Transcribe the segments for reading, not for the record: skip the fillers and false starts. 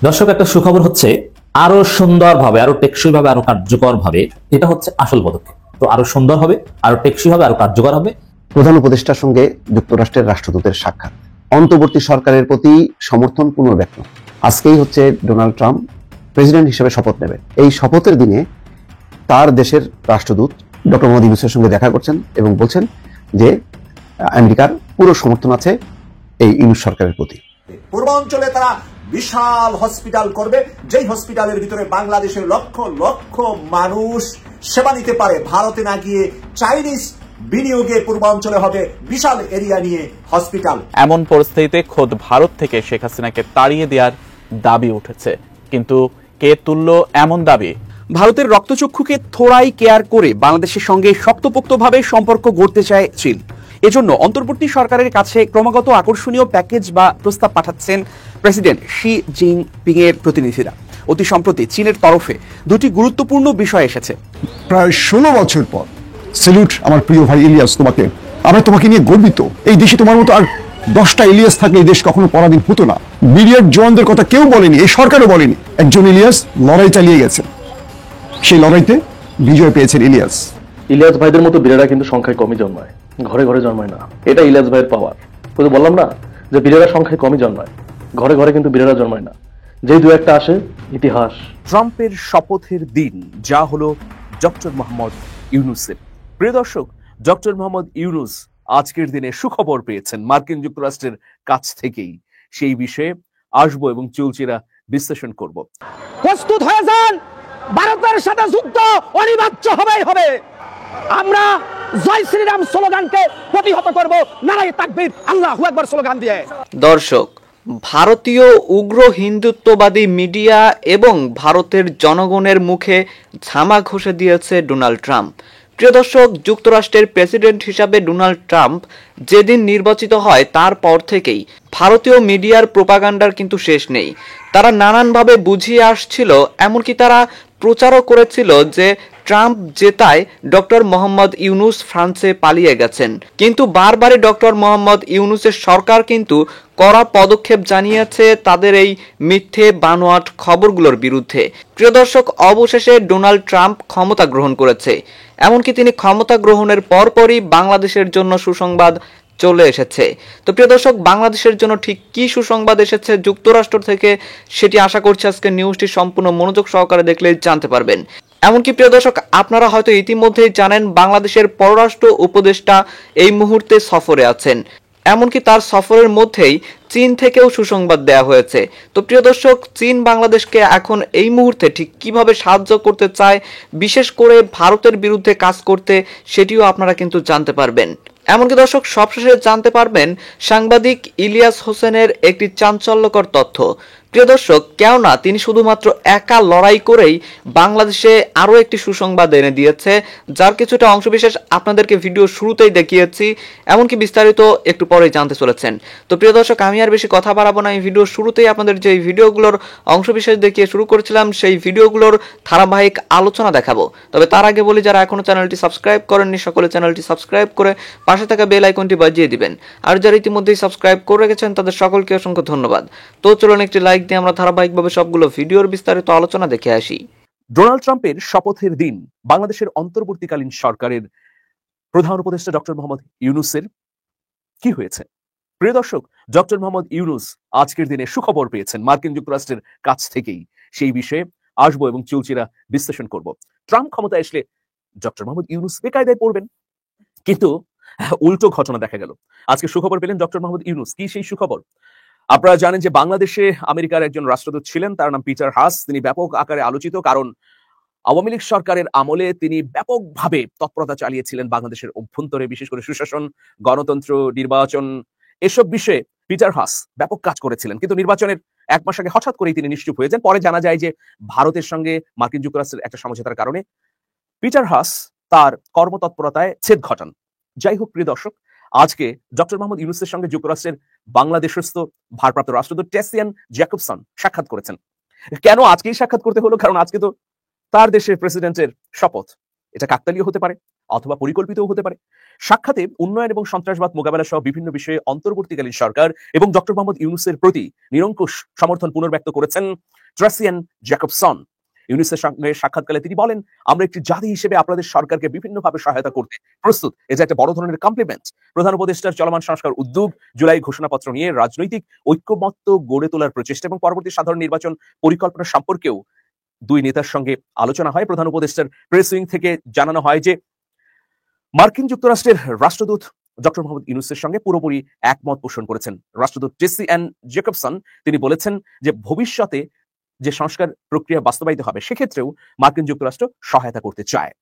দর্শক, একটা সুখবর হচ্ছে আরো সুন্দরভাবে, আরো টেকসইভাবে, আরো কার্যকরভাবে, এটা হচ্ছে আসল পদক্ষেপ। তো আরো সুন্দর হবে, আরো টেকসই হবে, আরো কার্যকর হবে। প্রধান উপদেষ্টার সঙ্গে যুক্তরাষ্ট্রের রাষ্ট্রদূতের সাক্ষাৎ, অন্তর্বর্তী সরকারের প্রতি সমর্থন পুনর্ব্যক্ত। আজকেই হচ্ছে ডোনাল্ড ট্রাম্প প্রেসিডেন্ট হিসেবে শপথ নেবেন। এই শপথের দিনে তার দেশের রাষ্ট্রদূত ডক্টর মোহাম্মদ ইউনূসের সঙ্গে দেখা করছেন এবং বলছেন যে আমেরিকার পুরো সমর্থন আছে এই ইউনূস সরকারের প্রতি। পূর্বাঞ্চলে তারা বিশাল হসপিটাল করবে, যেই হসপিটালের ভিতরে বাংলাদেশের লক্ষ লক্ষ মানুষ সেবা নিতে পারে। ভারতে না গিয়ে চাইনিজ বিনিয়োগে পূর্বাঞ্চলে হবে বিশাল এরিয়া নিয়ে হসপিটাল। এমন পরিস্থিতিতে খোদ ভারত থেকে শেখ হাসিনাকে তাড়িয়ে দেওয়ার দাবি উঠেছে, কিন্তু কে তুলল এমন দাবি? ভারতের রক্তচক্ষুকে থোড়াই কেয়ার করে বাংলাদেশের সঙ্গে শক্তপোক্তভাবে সম্পর্ক গড়তে চায় চীন। এজন্য অন্তর্বর্তী সরকারের কাছে ক্রমাগত আকর্ষণীয় প্যাকেজ বা প্রস্তাব পাঠাচ্ছেন প্রেসিডেন্ট শি জিনপিং এর প্রতিনিধিরা। অতি সম্প্রতি চীনের তরফে দুটি গুরুত্বপূর্ণ বিষয় এসেছে। প্রায় 16 বছর পর সেলুট আমার প্রিয় ভাই ইলিয়াস, তোমাকে। আমরা তোমাকে নিয়ে গর্বিত। এই দেশে তোমার মতো আর 10টা ইলিয়াস থাকলে এই দেশ কখনো পরাধীন হতো না। বিডিআর জওয়ানদের কথা কেউ বলেনি, এই সরকারও বলেনি। একজন ইলিয়াস লড়াই চালিয়ে গেছেন, সেই লড়াইতে বিজয় পেয়েছেন ইলিয়াস। ইলিয়াস ভাইদের মতো বীরেরা কিন্তু সংখ্যায় কমই জন্মায়, ঘরে ঘরে জন্মায় না। এটা ইলিয়াস ভাইয়ের পাওয়ার। কিন্তু বললাম না যে বীরেরা সংখ্যায় কমই জন্মায়, ঘরে ঘরে কিন্তু বীরেরা জন্মায় না। যেই দু একটা আসে ইতিহাস। ট্রাম্পের শপথের দিন যা হলো ডক্টর মোহাম্মদ ইউনূসের। প্রিয় দর্শক, ডক্টর মোহাম্মদ ইউনূস আজকের দিনে সুখবর পেয়েছেন মার্কিন যুক্তরাষ্ট্রের কাছ থেকেই। সেই বিষয়ে আসবো এবং চুলচিরা বিশ্লেষণ করব। প্রস্তুত হয়ে যান, ভারতের সাথে যুদ্ধ অনিবার্য হবেই হবে। আমরা জয় শ্রীরাম স্লোগানকে প্রতিহত করব, নারায়ে তাকবীর, আল্লাহু আকবার স্লোগান দিয়ে। দর্শক, ভারতীয় উগ্র হিন্দুত্ববাদী মিডিয়া এবং ভারতের জনগণের মুখে ঝামা ঘষে দিয়েছে ডোনাল্ড ট্রাম্প। প্রিয় দর্শক, যুক্তরাষ্ট্রের প্রেসিডেন্ট হিসাবে ডোনাল্ড ট্রাম্প যেদিন নির্বাচিত হয় তারপর থেকেই ভারতীয় মিডিয়ার প্রোপাগান্ডার কিন্তু শেষ নেই। তারা নানানভাবে বুঝিয়ে আসছিল, এমনকি তারা প্রচারও করেছিল যে ট্রাম্প জেতায় ডক্টর মোহাম্মদ ইউনূস ফ্রান্সে পালিয়ে গেছেন। কিন্তু বারবারই ডক্টর মোহাম্মদ ইউনূসের সরকার কিন্তু কড়া পদক্ষেপ জানিয়েছে তাদের এই মিথ্যে বানোয়াট খবরগুলোর বিরুদ্ধে। প্রিয় দর্শক, অবশেষে ডোনাল্ড ট্রাম্প ক্ষমতা গ্রহণ করেছে। এমনকি তিনি ক্ষমতা গ্রহণের পরপরই বাংলাদেশের জন্য সুসংবাদ চলে এসেছে। তো প্রিয় দর্শক, বাংলাদেশের জন্য ঠিক কি সুসংবাদ এসেছে যুক্তরাষ্ট্র থেকে, সেটি আশা করছি আজকে নিউজটি সম্পূর্ণ মনোযোগ সহকারে দেখলে জানতে পারবেন। এমনকি প্রিয় দর্শক, আপনারা হয়তো ইতিমধ্যেই জানেন বাংলাদেশের পররাষ্ট্র উপদেষ্টা এই মুহূর্তে সফরে আছেন। এমনকি তার সফরের মধ্যেই চীন থেকেও সুসংবাদ দেওয়া হয়েছে। তো প্রিয় দর্শক, চীন বাংলাদেশকে এখন এই মুহূর্তে ঠিক কিভাবে সাহায্য করতে চায়, বিশেষ করে ভারতের বিরুদ্ধে কাজ করতে, সেটিও আপনারা কিন্তু জানতে পারবেন। এমনকি দর্শক, সবশেষে জানতে পারবেন সাংবাদিক ইলিয়াস হোসেনের একটি চাঞ্চল্যকর তথ্য। প্রিয় দর্শক, কেননা তিনি শুধুমাত্র একা লড়াই করেই বাংলাদেশে আরও একটি সুসংবাদ এনে দিয়েছে, যার কিছুটা অংশবিশেষ আপনাদেরকে ভিডিও শুরুতেই দেখিয়েছি, এমনকি বিস্তারিত একটু পরেই জানতে চলেছেন। তো প্রিয় দর্শক, আমি আর বেশি কথা বাড়াবো না। এই ভিডিও শুরুতেই আপনাদের যে ভিডিওগুলোর অংশবিশেষ দেখিয়ে শুরু করেছিলাম, সেই ভিডিওগুলোর ধারাবাহিক আলোচনা দেখাবো। তবে তার আগে বলি, যারা এখনো চ্যানেলটি সাবস্ক্রাইব করেননি সকলে চ্যানেলটি সাবস্ক্রাইব করে পাশে থাকা বেল আইকনটি বাজিয়ে দিবেন। আর যারা ইতিমধ্যেই সাবস্ক্রাইব করে রেখেছেন তাদের সকলকে অসংখ্য ধন্যবাদ। তো চলুন একটি লাইক দিয়ে আমরা ধারাবাহিকভাবে সবগুলো ভিডিওর বিস্তারিত আলোচনা দেখে আসি। ডোনাল্ড ট্রাম্পের শপথের দিন বাংলাদেশের অন্তর্বর্তীকালীন সরকারের প্রধান উপদেষ্টা ডক্টর মোহাম্মদ ইউনূসের কি হয়েছে? প্রিয় দর্শক, ডক্টর মোহাম্মদ ইউনূস আজকের দিনে সুখবর পেয়েছেন মার্কিন যুক্তরাষ্ট্রের কাছ থেকেই। সেই বিষয়ে আসবো এবং চুলচিরা বিশ্লেষণ করব। ট্রাম্প ক্ষমতায় আসলে ডক্টর মোহাম্মদ ইউনূস বেকায়দায় পড়বেন, কিন্তু উল্টো ঘটনা দেখা গেল। আজকে সুখবর পেলেন ডক্টর মোহাম্মদ ইউনূস। কি সেই সুখবর? আপনারা জানেন যে বাংলাদেশে আমেরিকার একজন রাষ্ট্রদূত ছিলেন, তার নাম পিটার হাস। তিনি ব্যাপক আকারে আলোচিত, কারণ আওয়ামী লীগ সরকারের আমলে তিনি ব্যাপকভাবে তৎপরতা চালিয়েছিলেন বাংলাদেশের অভ্যন্তরে, বিশেষ করে সুশাসন, গণতন্ত্র, নির্বাচন, এসব বিষয়ে পিটার হাস ব্যাপক কাজ করেছিলেন। কিন্তু নির্বাচনের 1 মাস আগে হঠাৎ করেই তিনি নিশ্চুপ হয়ে যান। পরে জানা যায় যে ভারতের সঙ্গে মার্কিন যুক্তরাষ্ট্রের একটা সমঝোতার কারণে পিটার হাস তার কর্মতৎপরতায় ছেদ ঘটান। যাই হোক প্রিয় দর্শক, আজকে ডক্টর মোহাম্মদ ইউনূসের সঙ্গে যুক্তরাষ্ট্রের বাংলাদেশস্থ ভারপ্রাপ্ত রাষ্ট্রদূত টেসিয়ান জ্যাকবসন সাক্ষাৎ করেছেন। কেন আজকেই সাক্ষাৎ করতে হলো? কারণ আজকে তো তার দেশের প্রেসিডেন্টের শপথ। এটা কাকতালীয় হতে পারে অথবা পরিকল্পিতও হতে পারে। সাক্ষাতে উন্নয়ন এবং সন্ত্রাসবাদ মোকাবেলা সহ বিভিন্ন বিষয়ে অন্তর্বর্তীকালীন সরকার এবং ডক্টর মোহাম্মদ ইউনূসের প্রতি নিরঙ্কুশ সমর্থন পুনর্ব্যক্ত করেছেন ট্রাসিয়ান জ্যাকবসন। ইউনুসের সঙ্গে সাক্ষাৎকালে তিনি বলেন, আমরা একটি জাতি হিসেবে আপনাদের সরকারকে বিভিন্নভাবে সহায়তা করতে প্রস্তুত। এটা একটা বড় ধরনের কমপ্লিমেন্ট। প্রধান উপদেষ্টার চলমান সংস্কার উদ্যোগ, জুলাই ঘোষণাপত্র নিয়ে রাজনৈতিক ঐক্যমত্য গড়ে তোলার প্রচেষ্টা এবং পরবর্তী সাধারণ নির্বাচন পরিকল্পনা সম্পর্কেও দুই নেতার সঙ্গে আলোচনা হয়। প্রধান উপদেষ্টার প্রেস উইং থেকে জানানো হয় যে মার্কিন যুক্তরাষ্ট্রের রাষ্ট্রদূত ডক্টর মোহাম্মদ ইউনুসের সঙ্গে পুরোপুরি একমত পোষণ করেছেন। রাষ্ট্রদূত ট্রেসিয়ান জ্যাকবসন তিনি বলেছেন যে ভবিষ্যতে যে সংস্কার প্রক্রিয়া বাস্তবায়িত হবে সেক্ষেত্রেও মার্কিন যুক্তরাষ্ট্র সহায়তা করতে চায়।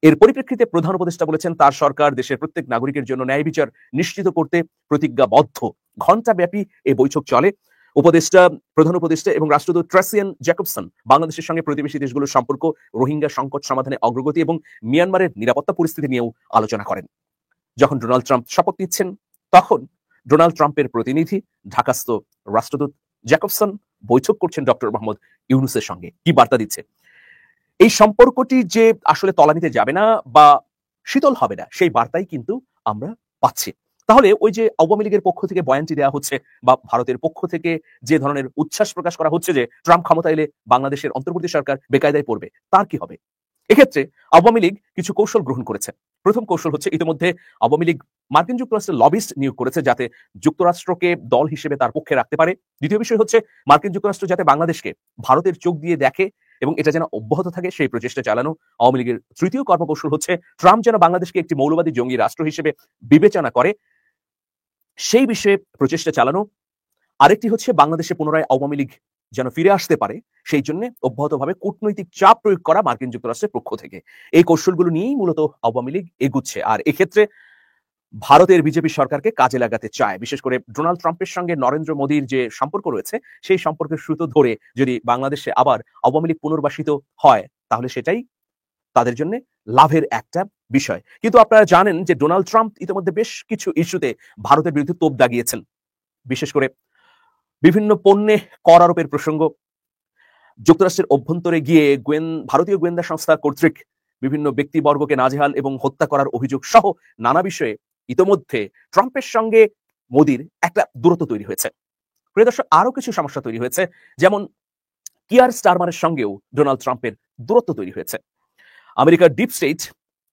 এর পরিপ্রেক্ষিতে প্রধান উপদেষ্টা বলেছেন তার সরকার দেশের প্রত্যেক নাগরিকের জন্য ন্যায় বিচার নিশ্চিত করতে প্রতিজ্ঞাবদ্ধ। ঘণ্টাব্যাপী এই বৈঠক চলে। প্রধান উপদেষ্টা এবং রাষ্ট্রদূত ট্রেসিয়ান জ্যাকবসন বাংলাদেশের সঙ্গে প্রতিবেশী দেশগুলোর সম্পর্ক, রোহিঙ্গা সংকট সমাধানে অগ্রগতি এবং মিয়ানমারের নিরাপত্তা পরিস্থিতি নিয়েও আলোচনা করেন। যখন ডোনাল্ড ট্রাম্প শপথ নিচ্ছেন তখন ডোনাল্ড ট্রাম্পের প্রতিনিধি ঢাকাস্থ রাষ্ট্রদূত জ্যাকবসন বৈঠক করছেন ডক্টর মোহাম্মদ ইউনুসের সঙ্গে। কি বার্তা দিচ্ছে? এই সম্পর্কটি যে আসলে তলানিতে যাবে না বা শীতল হবে না সেই বার্তাই কিন্তু আমরা পাচ্ছি। তাহলে ওই যে আওয়ামী লীগের পক্ষ থেকে বয়ানটি দেওয়া হচ্ছে বা ভারতের পক্ষ থেকে যে ধরনের উচ্ছ্বাস প্রকাশ করা হচ্ছে যে ট্রাম্প ক্ষমতা এলে বাংলাদেশের অন্তর্বর্তী সরকার বেকায়দায় পড়বে, তার কি হবে? এক্ষেত্রে আওয়ামী লীগ কিছু কৌশল গ্রহণ করেছে। প্রথম কৌশল হচ্ছে ইতিমধ্যে আওয়ামী লীগ মার্কিন যুক্তরাষ্ট্রের লবিস্ট নিয়োগ করেছে যাতে যুক্তরাষ্ট্রকে দল হিসেবে তার পক্ষে রাখতে পারে। দ্বিতীয় বিষয় হচ্ছে মার্কিন যুক্তরাষ্ট্র যাতে বাংলাদেশকে ভারতের চোখ দিয়ে দেখে এবং এটা যেন অব্যাহত থাকে সেই প্রচেষ্টা চালানো আওয়ামী লীগের তৃতীয় কর্মকৌশল হচ্ছে ট্রাম্প যেন বাংলাদেশকে একটি মৌলবাদী জঙ্গি রাষ্ট্র হিসেবে বিবেচনা করে সেই বিষয়ে প্রচেষ্টা চালানো। আরেকটি হচ্ছে বাংলাদেশে পুনরায় আওয়ামী লীগ যেন ফিরে আসতে পারে সেই জন্য অব্যাহতভাবে কূটনৈতিক চাপ প্রয়োগ করা মার্কিন যুক্তরাষ্ট্রের পক্ষ থেকে। এই কৌশলগুলো নিয়েই মূলত আওয়ামী লীগ এগুচ্ছে। আর এক্ষেত্রে ভারতের বিজেপি সরকারকে কাজে লাগাতে চায়। বিশেষ করে ডোনাল্ড ট্রাম্পের সঙ্গে নরেন্দ্র মোদীর যে সম্পর্ক রয়েছে সেই সম্পর্কের সুতো ধরে যদি বাংলাদেশে আবার আওয়ামী লীগ পুনর্বাসিত হয় তাহলে সেটাই তাদের জন্য লাভের একটা বিষয়। কিন্তু আপনারা জানেন যে ডোনাল্ড ট্রাম্প ইতিমধ্যে বেশ কিছু ইস্যুতে ভারতের বিরুদ্ধে তোপ দাগিয়েছেন। বিশেষ করে বিভিন্ন পণ্যে কর আরোপের প্রসঙ্গ, যুক্তরাষ্ট্রের অভ্যন্তরে গিয়ে ভারতীয় গোয়েন্দা সংস্থা কর্তৃক বিভিন্ন ব্যক্তিবর্গকে নাজেহাল এবং হত্যা করার অভিযোগ সহ নানা বিষয়ে ইতোমধ্যে ট্রাম্পের সঙ্গে মোদির একটা দূরত্ব তৈরি হয়েছে। প্রিয় দর্শক, আরো কিছু সমস্যা তৈরি হয়েছে, যেমন কিয়ার স্টারমারের সঙ্গেও ডোনাল্ড ট্রাম্পের দূরত্ব তৈরি হয়েছে। আমেরিকার ডিপ স্টেট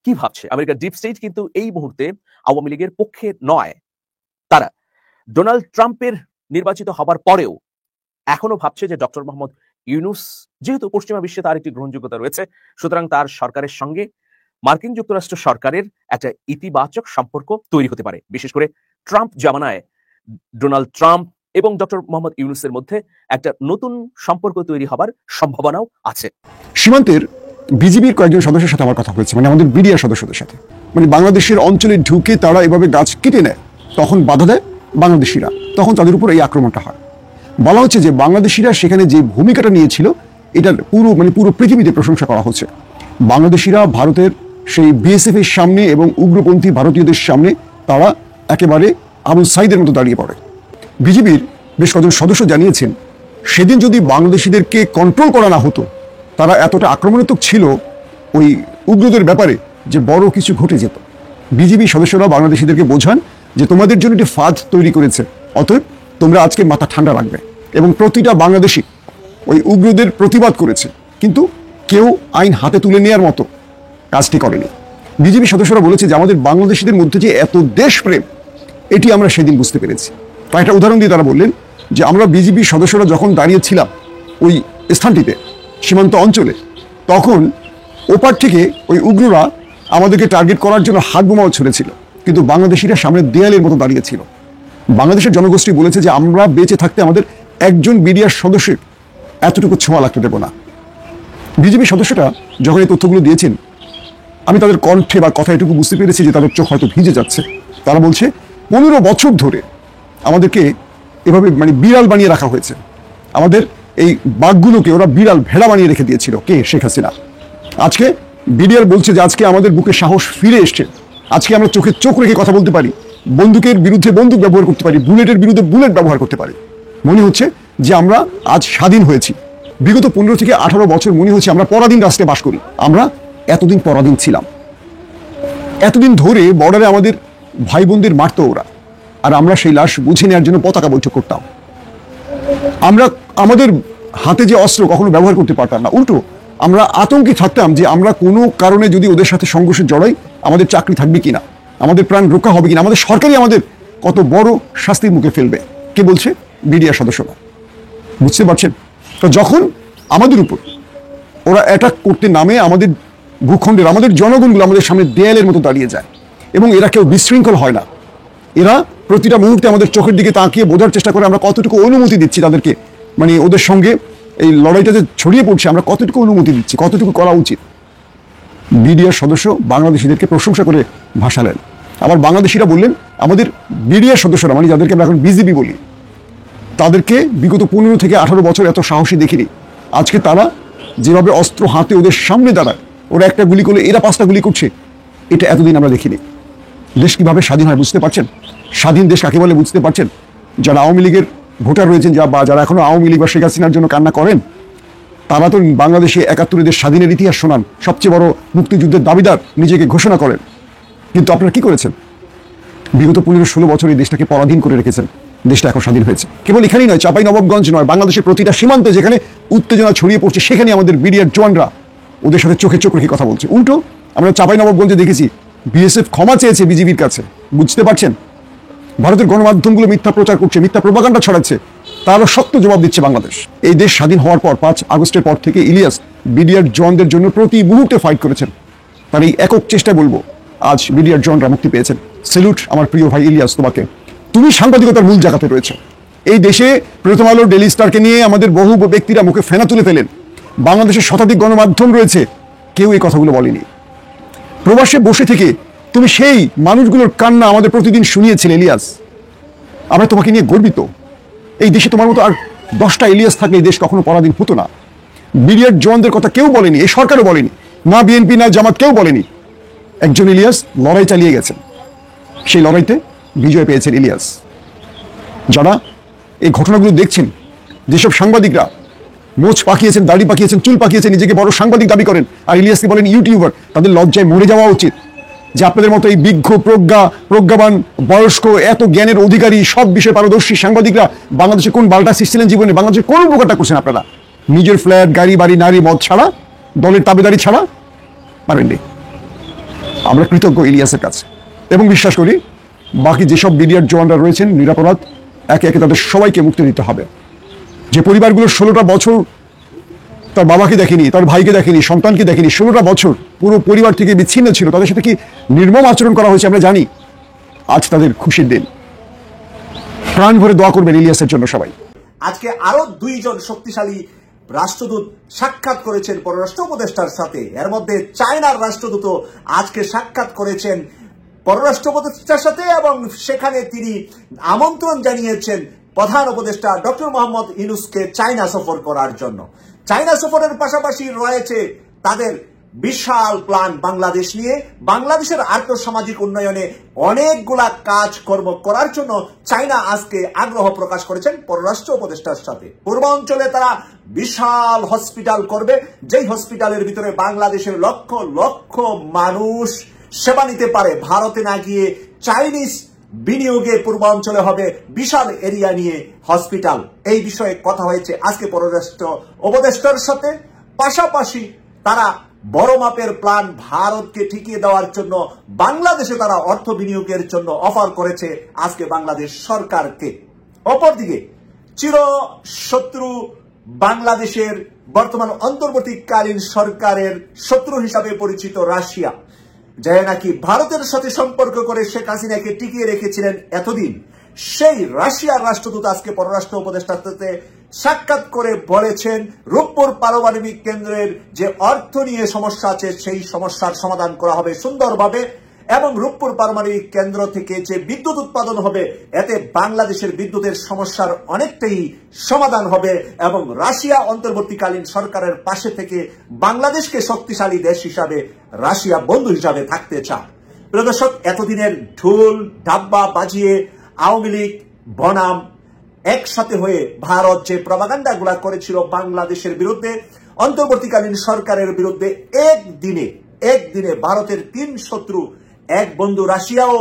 কি ভাবছে? আমেরিকার ডিপ স্টেট কিন্তু এই মুহূর্তে আওয়ামী লীগের পক্ষে নয়। তারা ডোনাল্ড ট্রাম্পের নির্বাচিত হবার পরেও এখনো ভাবছে যে ডক্টর মোহাম্মদ ইউনুস যেহেতু পশ্চিমা বিশ্বে তার একটি গ্রহণযোগ্যতা রয়েছে, সুতরাং তার সরকারের সঙ্গে মার্কিন যুক্তরাষ্ট্র সরকারের একটা ইতিবাচক সম্পর্ক তৈরি হতে পারে। বিশেষ করে ট্রাম্প জামানায় ডোনাল্ড ট্রাম্প এবং ডক্টর মোহাম্মদ ইউনুসের মধ্যে একটা নতুন সম্পর্ক তৈরি হবার সম্ভাবনাও আছে। সীমান্তের বিজিবির কয়েকজন সদস্যের সাথে আমার কথা হয়েছে, মানে আমাদের বিডিআর সদস্যদের সাথে, মানে বাংলাদেশের অঞ্চলে ঢুকে তারা এভাবে গাছ কেটে নেয়, তখন বাধা দেয় বাংলাদেশিরা, তখন তাদের উপর এই আক্রমণটা হয়। বলা হচ্ছে যে বাংলাদেশিরা সেখানে যে ভূমিকাটা নিয়েছিল এটার পুরো পৃথিবীতে প্রশংসা করা হচ্ছে। বাংলাদেশিরা ভারতের সেই বিএসএফ এর সামনে এবং উগ্রপন্থী ভারতীয়দের সামনে তারা একেবারে আবু সাইদের মতো দাঁড়িয়ে পড়ে। বিজিবির বেশ কয়েকজন সদস্য জানিয়েছেন সেদিন যদি বাংলাদেশিদেরকে কন্ট্রোল করা না হতো, তারা এতটা আক্রমণাত্মক ছিল ওই উগ্রদের ব্যাপারে যে বড় কিছু ঘটে যেত। বিজিবি সদস্যরা বাংলাদেশিদেরকে বোঝান যে তোমাদের জন্য একটি ফাঁদ তৈরি করেছে, অতএব তোমরা আজকে মাথা ঠান্ডা রাখবে। এবং প্রতিটা বাংলাদেশি ওই উগ্রদের প্রতিবাদ করেছে, কিন্তু কেউ আইন হাতে তুলে নেওয়ার মতো কাজটি করেনি। বিজিবি সদস্যরা বলেছে যে আমাদের বাংলাদেশিদের মধ্যে যে এত দেশপ্রেম, এটি আমরা সেদিন বুঝতে পেরেছি। কয়েকটা উদাহরণ দিয়ে তারা বললেন যে আমরা বিজিবি সদস্যরা যখন দাঁড়িয়েছিলাম ওই স্থানটিতে সীমান্ত অঞ্চলে, তখন ওপার থেকে ওই উগ্ররা আমাদেরকে টার্গেট করার জন্য হাত বোমাও ছুড়েছিল, কিন্তু বাংলাদেশিরা সামনে দেয়ালের মতো দাঁড়িয়েছিল। বাংলাদেশের জনগোষ্ঠী বলেছে যে আমরা বেঁচে থাকতে আমাদের একজন বিডিআর সদস্যের এতটুকু ছোঁয়া লাগতে দেব না। বিজেপি সদস্যরা যখন এই তথ্যগুলো দিয়েছেন, আমি তাদের কণ্ঠে বা কথা এটুকু বুঝতে পেরেছি যে তাদের চোখ হয়তো ভিজে যাচ্ছে। তারা বলছে 15 বছর ধরে আমাদেরকে এভাবে বিড়াল বানিয়ে রাখা হয়েছে, আমাদের এই বাঘগুলোকে ওরা বিড়াল ভেড়া বানিয়ে রেখে দিয়েছিল, কে? শেখ হাসিনা। আজকে বিডিআর বলছে যে আজকে আমাদের বুকে সাহস ফিরে এসছে, আজকে আমরা চোখে চোখ রেখে কথা বলতে পারি, বন্দুকের বিরুদ্ধে বন্দুক ব্যবহার করতে পারি, বুলেটের বিরুদ্ধে বুলেট ব্যবহার করতে পারি। মনে হচ্ছে যে আমরা আজ স্বাধীন হয়েছি। বিগত 15 থেকে 18 বছর মনে হচ্ছে আমরা পরাধীন রাষ্ট্রে বাস করি। আমরা এতদিন পরাধীন ছিলাম, এতদিন ধরে বর্ডারে আমাদের ভাই বোনদের মারতো ওরা, আর আমরা সেই লাশ বুঝে নেওয়ার জন্য পতাকা বৈঠক করতাম। আমরা আমাদের হাতে যে অস্ত্র কখনো ব্যবহার করতে পারতাম না, উল্টো আমরা আতঙ্কে থাকতাম যে আমরা কোনো কারণে যদি ওদের সাথে সংঘর্ষে জড়াই আমাদের চাকরি থাকবে কিনা, আমাদের প্রাণ রক্ষা হবে কিনা, আমাদের সরকারই আমাদের কত বড় শাস্তির মুখে ফেলবে। কে বলছে? মিডিয়া সদস্যরা। বুঝতে পারছেন? তো যখন আমাদের উপর ওরা অ্যাটাক করতে নামে আমাদের ভূখণ্ডের আমাদের জনগণগুলো আমাদের সামনে দেয়ালের মতো দাঁড়িয়ে যায় এবং এরা কেউ বিশৃঙ্খল হয় না। এরা প্রতিটা মুহূর্তে আমাদের চোখের দিকে তাকিয়ে বোঝার চেষ্টা করে আমরা কতটুকু অনুমতি দিচ্ছি তাদেরকে, মানে ওদের সঙ্গে এই লড়াইটা যে ছড়িয়ে পড়ছে আমরা কতটুকু অনুমতি দিচ্ছি, কতটুকু করা উচিত। বিডিআর সদস্য বাংলাদেশিদেরকে প্রশংসা করে ভাসালেন। আবার বাংলাদেশিরা বললেন আমাদের বিডিআর সদস্যরা, মানে যাদেরকে আমরা এখন বিজেপি বলি, তাদেরকে বিগত 15 থেকে 18 বছর এত সাহসী দেখিনি। আজকে তারা যেভাবে অস্ত্র হাতে ওদের সামনে দাঁড়ায়, ওরা একটা গুলি করলে এরা 5টা গুলি করছে, এটা এতদিন আমরা দেখিনি। দেশ কিভাবে স্বাধীন হয় বুঝতে পারছেন? স্বাধীন দেশ কাকে বলে বুঝতে পারছেন? যারা আওয়ামী লীগের ভোটার রয়েছেন বা যারা এখনো আওয়ামী লীগ বা শেখ হাসিনার জন্য কান্না করেন, তারা তো বাংলাদেশে 71 দেশ স্বাধীনের ইতিহাস শোনান, সবচেয়ে বড় মুক্তিযুদ্ধের দাবিদার নিজেকে ঘোষণা করেন। কিন্তু আপনারা কি করেছেন? বিগত 15-16 বছর এই দেশটাকে পরাধীন করে রেখেছেন। দেশটা এখন স্বাধীন হয়েছে। কেবল এখানেই নয়, চাঁপাইনবাবগঞ্জ নয়, বাংলাদেশের প্রতিটা সীমান্তে যেখানে উত্তেজনা ছড়িয়ে পড়ছে সেখানে আমাদের বিডিআর জওয়ানরা ওদের সাথে চোখে চোখ রেখে কথা বলছে। উল্টো আমরা চাঁপাইনবাবগঞ্জে দেখেছি বিএসএফ ক্ষমা চেয়েছে বিজিবির কাছে। বুঝতে পারছেন? ভারতের গণমাধ্যমগুলো মিথ্যা প্রচার করছে, মিথ্যা প্রোপাগান্ডা ছড়াচ্ছে, তারও শক্ত জবাব দিচ্ছে বাংলাদেশ। এই দেশ স্বাধীন হওয়ার পর 5 আগস্টের পর থেকে ইলিয়াস বিডিআর জওয়ানদের জন্য প্রতি মুহূর্তে ফাইট করেছেন। তার এই একক চেষ্টায় বলবো আজ বিডিআর জওয়ানরা মুক্তি পেয়েছেন। স্যালুট আমার প্রিয় ভাই ইলিয়াস তোমাকে। তুমি সাংবাদিকতার মূল জায়গাতে রয়েছে। এই দেশে প্রথম আলো, ডেইলি স্টারকে নিয়ে আমাদের বহু ব্যক্তিরা মুখে ফেনা তুলে ফেলেন। বাংলাদেশের শতাধিক গণমাধ্যম রয়েছে, কেউ এই কথাগুলো বলেনি। প্রবাসে বসে থেকে তুমি সেই মানুষগুলোর কান্না আমাদের প্রতিদিন শুনিয়েছিলে ইলিয়াস। আমরা তোমাকে নিয়ে গর্বিত। এই দেশে তোমার মতো আর 10টা ইলিয়াস থাকলে এই দেশ কখনো পরাধীন হতো না। বিডিআর জওয়ানদের কথা কেউ বলেনি, এই সরকারও বলেনি, না বিএনপি না জামাত কেউ বলেনি। একজন ইলিয়াস লড়াই চালিয়ে গেছেন, সেই লড়াইতে বিজয় পেয়েছেন ইলিয়াস। যারা এই ঘটনাগুলো দেখছেন, যেসব সাংবাদিকরা মোচ পাকিয়েছেন, দাড়ি পাকিয়েছেন, চুল পাকিয়েছেন, নিজেকে বড় সাংবাদিক দাবি করেন আর ইলিয়াসকে বলেন ইউটিউবার, তাদের লজ্জায় মরে যাওয়া উচিত। যে আপনাদের মতো এই বিজ্ঞ, প্রজ্ঞাবান, বয়স্ক, এত জ্ঞানের অধিকারী, সব বিষয়ে পারদর্শী সাংবাদিকরা বাংলাদেশে কোন বালটা সৃষ্টিলেন জীবনে? বাংলাদেশে কোন উপকারটা করছেন আপনারা? নিজের ফ্ল্যাট, গাড়ি, বাড়ি, নারী, মদ ছাড়া, দলের তাবেদারি ছাড়া পারেননি। আমরা কৃতজ্ঞ ইলিয়াসের কাছে এবং বিশ্বাস করি বাকি যেসব বিডিআর জওয়ানরা রয়েছেন নিরাপরাধ, একে একে তাদের সবাইকে মুক্তি দিতে হবে। যে পরিবারগুলো 16টা বছর তার বাবাকে দেখেনি, তার ভাইকে দেখেনি, সন্তানকে দেখেনি, 16টা বছর পুরো পরিবার থেকে বিচ্ছিন্ন ছিল, তাদের সাথে কি নির্মম আচরণ করা হয়েছে আমরা জানি। আজ তাদের খুশির দিন। প্রাণ ভরে দোয়া করবেন ইলিয়াসের জন্য সবাই। আজকে আরো 2 জন শক্তিশালী রাষ্ট্রদূত সাক্ষাৎ করেছেন পররাষ্ট্র উপদেষ্টার সাথে। এর মধ্যে চায়নার রাষ্ট্রদূত আজকে সাক্ষাৎ করেছেন পররাষ্ট্র উপদেষ্টার সাথে এবং সেখানে তিনি আমন্ত্রণ জানিয়েছেন প্রধান উপদেষ্টা ডক্টর মোহাম্মদ ইউনূসকে চায়না সফর করার জন্য। চায়না সফরের পাশাপাশি রয়েছে তাদের বিশাল প্ল্যান বাংলাদেশ নিয়ে। বাংলাদেশের আর্থসামাজিক উন্নয়নে অনেকগুলা কাজকর্ম করার জন্য চায়না আজকে আগ্রহ প্রকাশ করেছেন পররাষ্ট্র উপদেষ্টার সাথে। পূর্বাঞ্চলে তারা বিশাল হসপিটাল করবে, যেই হসপিটালের ভিতরে বাংলাদেশের লক্ষ লক্ষ মানুষ সেবা নিতে পারে। ভারতে না গিয়ে চাইনিজ বিনিয়োগে পূর্বাঞ্চলে হবে বিশাল এরিয়া নিয়ে হসপিটাল। এই বিষয়ে কথা হয়েছে আজকে পররাষ্ট্র উপদেষ্টার সাথে। পাশাপাশি তারা বড় মাপের প্ল্যান ভারতকে ঠেকিয়ে দেওয়ার জন্য বাংলাদেশে তারা অর্থ বিনিয়োগের জন্য অফার করেছে আজকে বাংলাদেশ সরকারকে। অপরদিকে চিরশত্রু বাংলাদেশের বর্তমান অন্তর্বর্তীকালীন সরকারের শত্রু হিসাবে পরিচিত রাশিয়া, যে নাকি ভারতের সাথে সম্পর্ক করে শেখ হাসিনাকে টিকিয়ে রেখেছিলেন এতদিন, সেই রাশিয়ার রাষ্ট্রদূত আজকে পররাষ্ট্র উপদেষ্টার সাথে সাক্ষাৎ করে বলেছেন রূপপুর পারমাণবিক কেন্দ্রের যে অর্থ নিয়ে সমস্যা আছে সেই সমস্যার সমাধান করা হবে সুন্দরভাবে এবং রূপপুর পারমাণবিক কেন্দ্র থেকে যে বিদ্যুৎ উৎপাদন হবে এতে বাংলাদেশের বিদ্যুতের সমস্যার অনেকটাই সমাধান হবে এবং রাশিয়া অন্তর্বর্তীকালীন সরকারের পাশে থেকে বাংলাদেশকে শক্তিশালী দেশ হিসাবে রাশিয়া বন্ধু হিসাবে থাকতে চায়। প্রিয় দর্শক, এতদিনের ঢোল ডাব্বা বাজিয়ে আওয়ামী লীগ বনাম একসাথে হয়ে ভারত যে প্রপাগান্ডা গুলা করেছিল বাংলাদেশের বিরুদ্ধে, অন্তর্বর্তীকালীন সরকারের বিরুদ্ধে, একদিনে ভারতের 3 শত্রু এক বন্ধু রাশিয়াও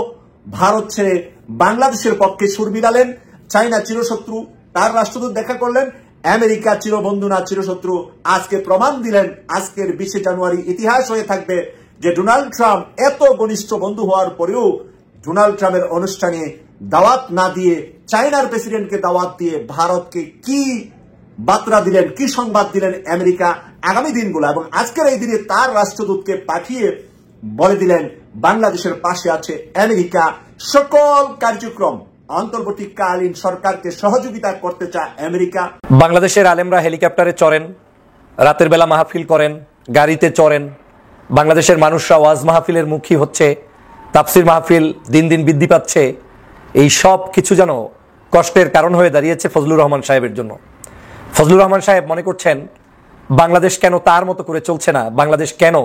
ভারত ছেড়ে বাংলাদেশের পক্ষে সুর মিলালেন। চায়না চিরশত্রু, তার রাষ্ট্রদূত দেখা করলেন আমেরিকা চিরবন্ধু না চিরশত্রু আজকে প্রমাণ দিলেন। আজকের 20 জানুয়ারি ইতিহাস হয়ে থাকবে যে ডোনাল্ড ট্রাম্প এত ঘনিষ্ঠ বন্ধু হওয়ার পরেও ডোনাল্ড ট্রাম্পের অনুষ্ঠানে দাওয়াত না দিয়ে চায়নার প্রেসিডেন্টকে দাওয়াত দিয়ে ভারতকে কি বার্তা দিলেন, কি সংবাদ দিলেন আমেরিকা আগামী দিনগুলো, এবং আজকের এই দিনে তার রাষ্ট্রদূতকে পাঠিয়ে বলে দিলেন বাংলাদেশের পাশে আছে আমেরিকা, সকল কার্যক্রম অন্তর্বর্তীকালীন সরকারকে সহযোগিতা করতে চায় আমেরিকা। বাংলাদেশের আলেমরা হেলিকপ্টারে চড়েন, রাতের বেলা মাহফিল করেন, গাড়িতে চড়েন। বাংলাদেশের মানুষরা ওয়াজ মাহফিলের মুখী হচ্ছে, তাফসির মাহফিল দিন দিন বৃদ্ধি পাচ্ছে। এই সব কিছু যেন কষ্টের কারণ হয়ে দাঁড়িয়েছে ফজলুর রহমান সাহেবের জন্য। ফজলুর রহমান সাহেব মনে করছেন বাংলাদেশ কেন তার মতো করে চলছে না, বাংলাদেশ কেন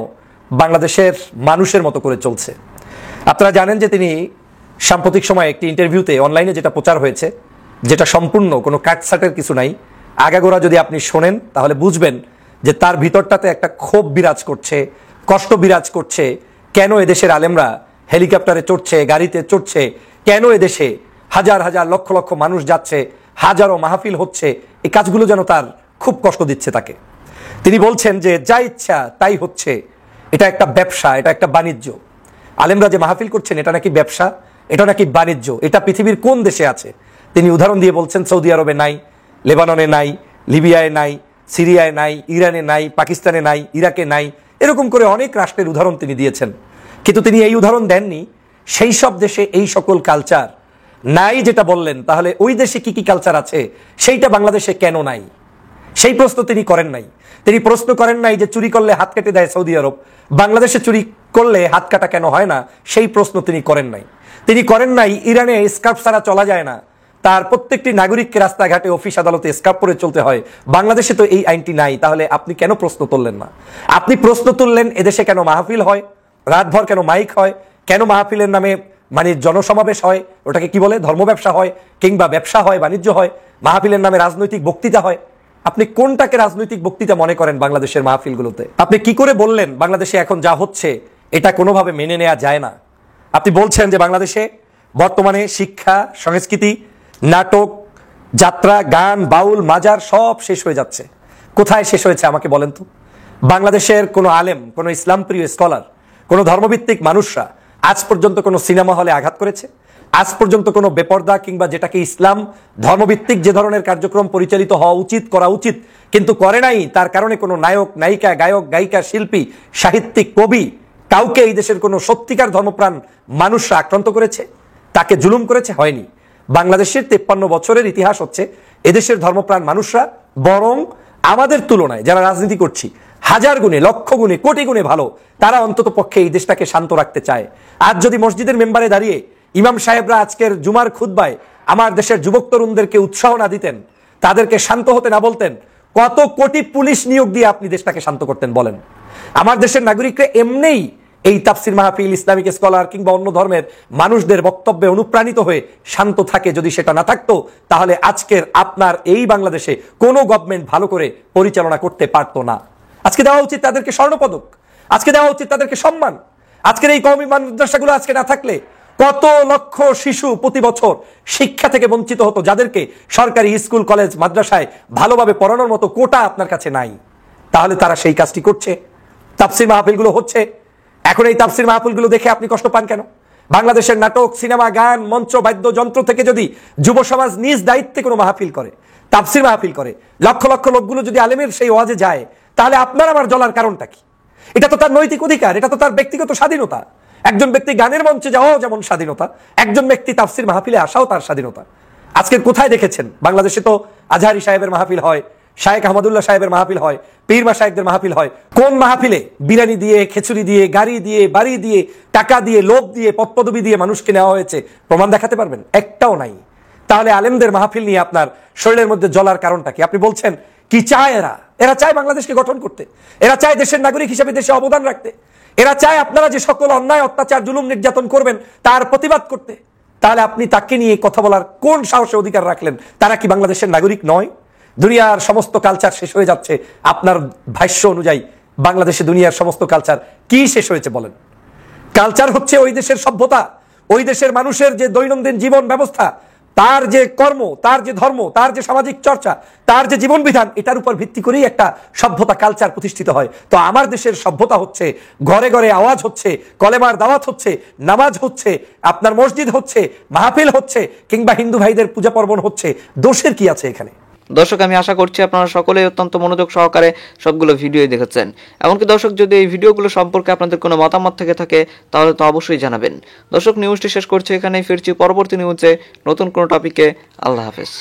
বাংলাদেশের মানুষের মতো করে চলছে। আপনারা জানেন যে তিনি সাম্প্রতিক সময়ে একটি ইন্টারভিউতে অনলাইনে যেটা প্রচার হয়েছে, যেটা সম্পূর্ণ কোনো কাটসাটের কিছু নাই, আগাগোড়া যদি আপনি শোনেন তাহলে বুঝবেন যে তার ভিতরটাতে একটা ক্ষোভ বিরাজ করছে, কষ্ট বিরাজ করছে। কেন এদেশের আলেমরা হেলিকপ্টারে চড়ছে, গাড়িতে চড়ছে, কেন এদেশে হাজার হাজার লক্ষ লক্ষ মানুষ যাচ্ছে, হাজারো মাহফিল হচ্ছে, এই কাজগুলো যেন তার খুব কষ্ট দিচ্ছে তাকে। তিনি বলছেন যে যা ইচ্ছা তাই হচ্ছে, এটা একটা ব্যবসা, এটা একটা বাণিজ্য। আলেমরা যে মাহফিল করছেন এটা নাকি ব্যবসা, এটা নাকি বাণিজ্য। এটা পৃথিবীর কোন দেশে আছে? তিনি উদাহরণ দিয়ে বলছেন সৌদি আরবে নাই, লেবাননে নাই, লিবিয়ায় নাই, সিরিয়ায় নাই, ইরানে নাই, পাকিস্তানে নাই, ইরাকে নাই, এরকম করে অনেক রাষ্ট্রের উদাহরণ তিনি দিয়েছেন। কিন্তু তিনি এই উদাহরণ দেননি সেই সব দেশে এই সকল কালচার নাই যেটা বললেন, তাহলে ওই দেশে কি কি কালচার আছে সেইটা বাংলাদেশে কেন নাই, সেই প্রশ্ন তিনি করেন নাই। তিনি প্রশ্ন করেন নাই যে চুরি করলে হাত কেটে দেয় সৌদি আরব, বাংলাদেশে চুরি করলে হাত কাটা কেন হয় না, সেই প্রশ্ন তিনি করেন নাই। তিনি করেন নাই ইরানে স্কার্ফ ছাড়া চলা যায় না, তার প্রত্যেকটি নাগরিককে রাস্তাঘাটে অফিস আদালতে স্কার্ফ পরে চলতে হয়, বাংলাদেশে তো এই আইনটি নাই, তাহলে আপনি কেন প্রশ্ন তুললেন না? আপনি প্রশ্ন তুললেন এদেশে কেন মাহফিল হয়, রাতভর কেন মাইক হয়, কেন মাহফিলের নামে মানে জনসমাবেশ হয়, ওটাকে কি বলে ধর্ম ব্যবসা হয়, কিংবা ব্যবসা হয়, বাণিজ্য হয়, মাহফিলের নামে রাজনৈতিক বক্তৃতা হয়। আপনি কোনটাকে রাজনৈতিক বক্তৃতা মনে করেন বাংলাদেশের মাহফিলগুলোতে? আপনি কি করে বললেন বাংলাদেশে এখন যা হচ্ছে এটা কোনোভাবে মেনে নেওয়া যায় না? আপনি বলছেন যে বাংলাদেশে বর্তমানে শিক্ষা, সংস্কৃতি, নাটক, যাত্রা, গান, বাউল, মাজার সব শেষ হয়ে যাচ্ছে। কোথায় শেষ হয়েছে আমাকে বলেন তো? বাংলাদেশের কোনো আলেম, কোনো ইসলাম প্রিয় স্কলার, কোনো ধর্মভিত্তিক মানুষরা আজ পর্যন্ত কোনো সিনেমা হলে আঘাত করেছে? আজ পর্যন্ত কোনো বেপর্দা কিংবা যেটাকে ইসলাম ধর্মভিত্তিক যে ধরনের কার্যক্রম পরিচালিত হওয়া উচিত, করা উচিত কিন্তু করে নাই, তার কারণে কোনো নায়ক, নায়িকা, গায়ক, গায়িকা, শিল্পী, সাহিত্যিক, কবি কাউকে এই দেশের কোনো সত্যিকার ধর্মপ্রাণ মানুষরা আক্রান্ত করেছে, তাকে জুলুম করেছে? হয়নি। বাংলাদেশের 53 বছরের ইতিহাস হচ্ছে এদেশের ধর্মপ্রাণ মানুষরা বরং আমাদের তুলনায় যারা রাজনীতি করছি হাজার গুণে, লক্ষ গুণে, কোটি গুণে ভালো, তারা অন্তত পক্ষে এই দেশটাকে শান্ত রাখতে চায়। আজ যদি মসজিদের মেম্বারে দাঁড়িয়ে ইমাম সাহেবরা আজকের জুমার খুতবায় আমার দেশের যুবক তরুণদেরকে উৎসাহ না দিতেন, তাদেরকে শান্ত হতে না বলতেন, কত কোটি পুলিশ নিয়োগ দিয়ে আপনি দেশটাকে শান্ত করতেন বলেন? আমার দেশের নাগরিকরা এমনিই এই তাফসির মাহফিল, ইসলামিক স্কলার কিংবা অন্য ধর্মের মানুষদের বক্তব্যে অনুপ্রাণিত হয়ে শান্ত থাকে। যদি সেটা না থাকতো তাহলে আজকের আপনার এই বাংলাদেশে কোনো গভর্নমেন্ট ভালো করে পরিচালনা করতে পারতো না। আজকে দেওয়া উচিত তাদেরকে স্বর্ণপদক, আজকে দেওয়া উচিত তাদেরকে সম্মান। আজকের এই কওমি মাদ্রাসাগুলো আজকে না থাকলে কত লক্ষ শিশু প্রতি বছর শিক্ষা থেকে বঞ্চিত হতো, যাদেরকে সরকারি স্কুল, কলেজ, মাদ্রাসায় ভালোভাবে পড়ানোর মতো কোটা আপনার কাছে নাই। তাহলে তারা সেই কাজটি করছে। তাফসির মাহফিলগুলো হচ্ছে, এখন এই তাফসির মাহফিলগুলো দেখে আপনি কষ্ট পান কেন? বাংলাদেশের নাটক, সিনেমা, গান, মঞ্চ, বাদ্যযন্ত্র থেকে যদি যুব সমাজ নিজ দায়িত্বে কোনো মাহফিল করে, তাফসির মাহফিল করে, লক্ষ লক্ষ লোকগুলো যদি আলেমের সেই ওয়াজে যায়, তাহলে আপনার আমার জ্বলার কারণটা কি? এটা তো তার নৈতিক অধিকার, এটা তো তার ব্যক্তিগত স্বাধীনতা। একজন ব্যক্তি গানের মঞ্চে যাওয়াও যেমন স্বাধীনতা, একজন ব্যক্তি তাফসির মাহফিলে আসাও তার স্বাধীনতা। আজকের কোথায় দেখেছেন? বাংলাদেশে তো আজহারি সাহেবের মাহফিল হয়, শায়েখ আহমদুল্লাহ সাহেবের মাহফিল হয়, পীর মাশায়েখদের মাহফিল হয়। কোন মাহফিলে বিরিয়ানি দিয়ে, খিচুড়ি দিয়ে, গাড়ি দিয়ে, বাড়ি দিয়ে, টাকা দিয়ে, লোভ দিয়ে, পদপদবি দিয়ে মানুষকে নেওয়া হয়েছে? প্রমাণ দেখাতে পারবেন? একটাও নাই। তাহলে আলেমদের মাহফিল নিয়ে আপনার শরীরের মধ্যে জ্বলার কারণটা কি? আপনি বলছেন কি চায় এরা? এরা চায় বাংলাদেশকে গঠন করতে, এরা চায় দেশের নাগরিক হিসেবে দেশে অবদান রাখতে, এরা চায় আপনারা যে সকল অন্যায়, অত্যাচার, জুলুম, নির্যাতন করবেন তার প্রতিবাদ করতে। তাহলে আপনি তাকে নিয়ে কথা বলার কোন সাহসে অধিকার রাখলেন? তারা কি বাংলাদেশের নাগরিক নয়? দুনিয়ার সমস্ত কালচার শেষ হয়ে যাচ্ছে আপনার ভাষ্য অনুযায়ী। বাংলাদেশে দুনিয়ার সমস্ত কালচার কি শেষ হয়েছে বলেন? কালচার হচ্ছে ওই দেশের সভ্যতা, ওই দেশের মানুষের যে দৈনন্দিন জীবন ব্যবস্থা, তার যে কর্ম, তার যে ধর্ম, তার যে সামাজিক চর্চা, তার যে জীবন বিধান, এটার উপর ভিত্তি করেই একটা সভ্যতা কালচার প্রতিষ্ঠিত হয়। তো আমার দেশের সভ্যতা হচ্ছে ঘরে ঘরে আওয়াজ হচ্ছে, কলেমার দাওয়াত হচ্ছে, নামাজ হচ্ছে, আপনার মসজিদ হচ্ছে, মাহফিল হচ্ছে, কিংবা হিন্দু ভাইদের পূজা পার্বণ হচ্ছে। দোষের কি আছে এখানে? দর্শক, আমি আশা করছি আপনারা সকলেই অত্যন্ত মনোযোগ সহকারে সবগুলো ভিডিও দেখেছেন। এমনকি দর্শক, যদি এই ভিডিওগুলো সম্পর্কে আপনাদের কোনো মতামত থেকে থাকে তাহলে তো অবশ্যই জানাবেন। দর্শক, নিউজটি শেষ করছি এখানেই, ফিরছি পরবর্তী নিউজে নতুন কোনো টপিকে। আল্লাহ হাফেজ।